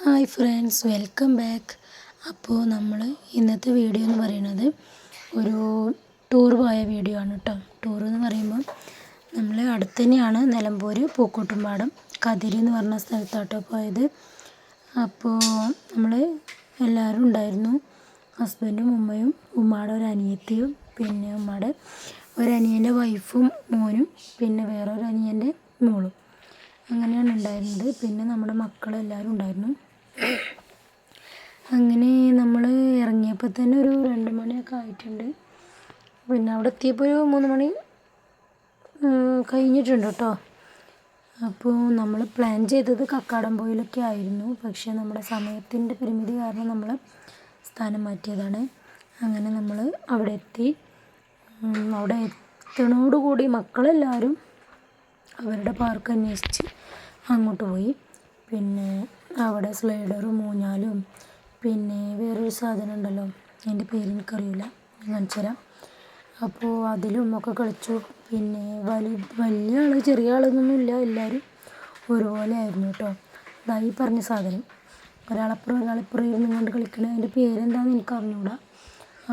Hi friends, welcome back. അപ്പോൾ നമ്മൾ ഇന്നത്തെ വീഡിയോ എന്ന് പറയുന്നത് ഒരു ടൂർ പോയ വീഡിയോ ആണ് കേട്ടോ. ടൂർ എന്ന് പറയുമ്പോൾ നമ്മൾ അടുത്ത് തന്നെയാണ്, നിലമ്പൂർ പൂക്കോട്ടുംപാടം കതിരി എന്ന് പറഞ്ഞ സ്ഥലത്താട്ടോ പോയത്. അപ്പോൾ നമ്മൾ എല്ലാവരും ഉണ്ടായിരുന്നു. ഹസ്ബൻഡും ഉമ്മയും, ഉമ്മയുടെ ഒരു അനിയത്തിയും, പിന്നെ ഉമ്മയുടെ ഒരനിയൻ്റെ വൈഫും മോനും, പിന്നെ വേറൊരു അനിയൻ്റെ മോളും. അങ്ങനെയാണ് ഉണ്ടായിരുന്നത്. പിന്നെ നമ്മുടെ മക്കളെല്ലാവരും ഉണ്ടായിരുന്നു. അങ്ങനെ നമ്മൾ ഇറങ്ങിയപ്പോൾ തന്നെ ഒരു 2 മണിയൊക്കെ ആയിട്ടുണ്ട്. പിന്നെ അവിടെ എത്തിയപ്പോൾ ഒരു 3 മണി കഴിഞ്ഞിട്ടുണ്ട് കേട്ടോ. അപ്പോൾ നമ്മൾ പ്ലാൻ ചെയ്തത് കക്കാടംപൊയിലൊക്കെ ആയിരുന്നു. പക്ഷേ നമ്മുടെ സമയത്തിൻ്റെ പരിമിതി കാരണം നമ്മൾ സ്ഥാനം മാറ്റിയതാണ്. അങ്ങനെ നമ്മൾ അവിടെ എത്തി. അവിടെ എത്തണോടുകൂടി മക്കളെല്ലാവരും അവരുടെ പാർക്ക് അന്വേഷിച്ച് അങ്ങോട്ട് പോയി. പിന്നെ അവിടെ സ്ലൈഡറും ഊഞ്ഞാലും പിന്നെ വേറൊരു സാധനം ഉണ്ടല്ലോ, അതിൻ്റെ പേര് എനിക്കറിയില്ല, ഞാൻ കാണിച്ചു തരാം. അപ്പോൾ അതിലും ഒക്കെ കളിച്ചു. പിന്നെ വലിയ ആൾ ചെറിയ ആളെന്നൊന്നുമില്ല, എല്ലാവരും ഒരുപോലെ ആയിരുന്നു കേട്ടോ. ഇതായി പറഞ്ഞ സാധനം ഒരാളിപ്പുറം ഇരുന്ന് കൊണ്ട് കളിക്കണ, അതിൻ്റെ പേരെന്താണെന്ന് എനിക്ക് അറിഞ്ഞൂടാ.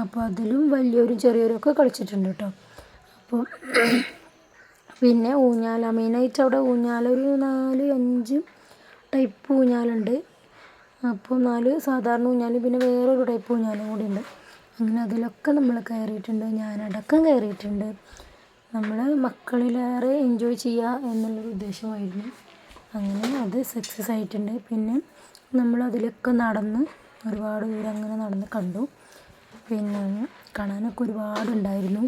അപ്പോൾ അതിലും വലിയവരും ചെറിയവരും ഒക്കെ കളിച്ചിട്ടുണ്ട് കേട്ടോ. അപ്പോൾ പിന്നെ ഊഞ്ഞാല മെയിനായിട്ട് അവിടെ ഊഞ്ഞാലൊരു 4-5 ടൈപ്പ് ഊഞ്ഞാലുണ്ട്. അപ്പോൾ 4 സാധാരണ ഊഞ്ഞാലും പിന്നെ വേറൊരു ടൈപ്പ് ഊഞ്ഞാലും കൂടി ഉണ്ട്. അങ്ങനെ അതിലൊക്കെ നമ്മൾ കയറിയിട്ടുണ്ട്, ഞാനടക്കം കയറിയിട്ടുണ്ട്. നമ്മൾ മക്കളിലേറെ എൻജോയ് ചെയ്യുക എന്നുള്ളൊരു ഉദ്ദേശമായിരുന്നു. അങ്ങനെ അത് സക്സസ് ആയിട്ടുണ്ട്. പിന്നെ നമ്മൾ അതിലൊക്കെ നടന്ന് ഒരുപാട് ദൂരം അങ്ങനെ നടന്ന് കണ്ടു. പിന്നെ കാണാനൊക്കെ ഒരുപാടുണ്ടായിരുന്നു.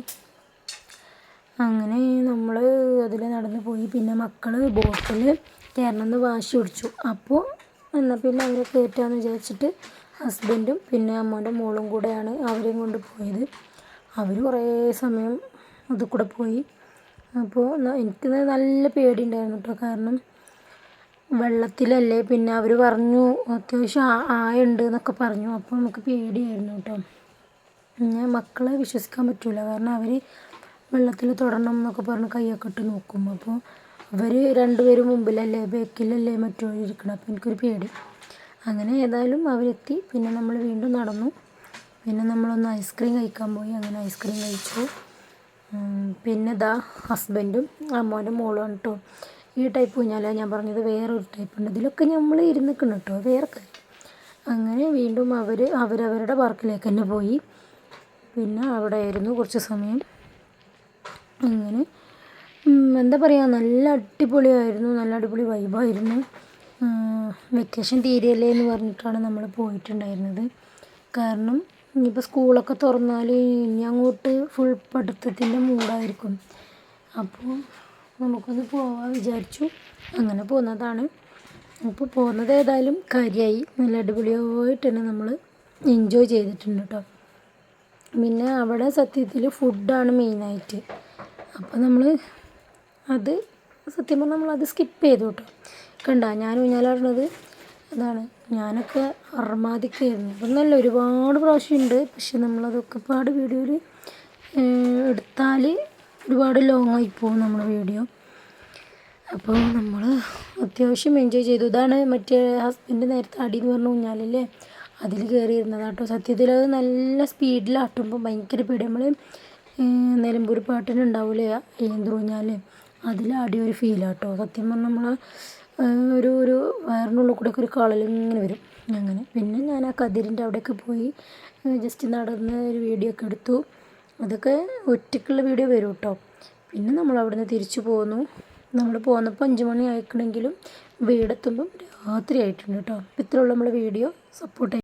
അങ്ങനെ നമ്മൾ അതിൽ നടന്ന് പോയി. പിന്നെ മക്കൾ ബോട്ടിൽ കയറണമെന്ന് വാശി പിടിച്ചു. അപ്പോൾ എന്നാൽ പിന്നെ അവരെ കയറ്റാമെന്ന് വിചാരിച്ചിട്ട് ഹസ്ബൻഡും പിന്നെ അമ്മേൻ്റെ മോളും കൂടെയാണ് അവരെയും കൊണ്ട് പോയത്. അവർ കുറേ സമയം അതിൽ കൂടെ പോയി. അപ്പോൾ എനിക്ക് നല്ല പേടിയുണ്ടായിരുന്നു കേട്ടോ. കാരണം വെള്ളത്തിലല്ലേ, പിന്നെ അവർ പറഞ്ഞു അത്യാവശ്യം ആഴമുണ്ട് എന്നൊക്കെ പറഞ്ഞു. അപ്പോൾ നമുക്ക് പേടിയായിരുന്നു കേട്ടോ. പിന്നെ മക്കളെ വിശ്വസിക്കാൻ പറ്റില്ല, കാരണം അവർ വെള്ളത്തിൽ തൊടണം എന്നൊക്കെ പറഞ്ഞ് കൈയൊക്കെ ഇട്ട് നോക്കും. അപ്പോൾ അവർ 2 പേരും മുമ്പിലല്ലേ ബാക്കിലല്ലേ മറ്റുള്ളവരിരിക്കണം. അപ്പോൾ എനിക്കൊരു പേടി. അങ്ങനെ ഏതായാലും അവരെത്തി. പിന്നെ നമ്മൾ വീണ്ടും നടന്നു. പിന്നെ നമ്മളൊന്ന് ഐസ്ക്രീം കഴിക്കാൻ പോയി. അങ്ങനെ ഐസ്ക്രീം കഴിച്ചു. പിന്നെ ഇതാ ഹസ്ബൻഡും അമ്മേൻ്റെ മോളും കേട്ടോ. ഈ ടൈപ്പ് ഊഞ്ഞാല ഞാൻ പറഞ്ഞത്, വേറൊരു ടൈപ്പ് ഉണ്ട്. ഇതിലൊക്കെ നമ്മൾ ഇരുന്നിക്കണം കേട്ടോ, വേറെ കാര്യം. അങ്ങനെ വീണ്ടും അവരവരുടെ പാർക്കിലേക്ക് തന്നെ പോയി. പിന്നെ അവിടെ ആയിരുന്നു കുറച്ച് സമയം. അങ്ങനെ എന്താ പറയുക, നല്ല അടിപൊളിയായിരുന്നു, നല്ല അടിപൊളി വൈബായിരുന്നു. വെക്കേഷൻ തീരെയല്ലേ എന്ന് പറഞ്ഞിട്ടാണ് നമ്മൾ പോയിട്ടുണ്ടായിരുന്നത്. കാരണം ഇനിയിപ്പോൾ സ്കൂളൊക്കെ തുറന്നാൽ ഇനി അങ്ങോട്ട് ഫുൾ പഠിത്തത്തിൻ്റെ മൂടായിരിക്കും. അപ്പോൾ നമുക്കൊന്ന് പോകാൻ വിചാരിച്ചു. അങ്ങനെ പോകുന്നതാണ്. അപ്പോൾ പോകുന്നത് ഏതായാലും കാര്യമായി. നല്ല അടിപൊളിയായിട്ട് തന്നെ നമ്മൾ എൻജോയ് ചെയ്തിട്ടുണ്ട് കേട്ടോ. പിന്നെ അവിടെ സത്യത്തിൽ ഫുഡാണ് മെയിനായിട്ട്. അപ്പോൾ നമ്മൾ അത് സത്യം പറഞ്ഞാൽ നമ്മളത് സ്കിപ്പ് ചെയ്തു കേട്ടോ. കണ്ട ഞാൻ ഊഞ്ഞാലാടുന്നത് അതാണ്. ഞാനൊക്കെ അർമാദിക്കായിരുന്നു. അപ്പം നല്ല ഒരുപാട് പ്രാവശ്യമുണ്ട്. പക്ഷെ നമ്മളതൊക്കെ പാട് വീഡിയോയിൽ എടുത്താൽ ഒരുപാട് ലോങ് ആയിപ്പോവും നമ്മുടെ വീഡിയോ. അപ്പോൾ നമ്മൾ അത്യാവശ്യം എൻജോയ് ചെയ്തു. ഇതാണ് മറ്റേ ഹസ്ബൻഡ് നേരത്തെ അടി എന്ന് പറഞ്ഞ ഊഞ്ഞാലല്ലേ, അതിൽ കയറിയിരുന്നതാട്ടോ. സത്യത്തിൽ അത് നല്ല സ്പീഡിലാട്ടുമ്പോൾ ഭയങ്കര പേടി. നമ്മൾ നിലമ്പൂർ പാട്ടിനുണ്ടാവില്ലേ ഏന്തൂഞ്ഞാൽ, അതിലാടി ഒരു ഫീലാട്ടോ. സത്യം പറഞ്ഞാൽ നമ്മൾ ഒരു വയറിനുള്ളിൽ കൂടെയൊക്കെ ഒരു കളലിങ്ങനെ വരും. അങ്ങനെ പിന്നെ ഞാൻ ആ കതിരിൻ്റെ അവിടെയൊക്കെ പോയി ജസ്റ്റ് നടന്ന് ഒരു വീഡിയോ ഒക്കെ എടുത്തു. അതൊക്കെ ഒറ്റയ്ക്കുള്ള വീഡിയോ വരും കേട്ടോ. പിന്നെ നമ്മൾ അവിടെ നിന്ന് തിരിച്ചു പോന്നു. നമ്മൾ പോന്നപ്പോൾ 5 മണി ആയിക്കണമെങ്കിലും വീടെത്തുമ്പം രാത്രി ആയിട്ടുണ്ട് കേട്ടോ. ഇത്രയുള്ള നമ്മളെ വീഡിയോ. സപ്പോർട്ട്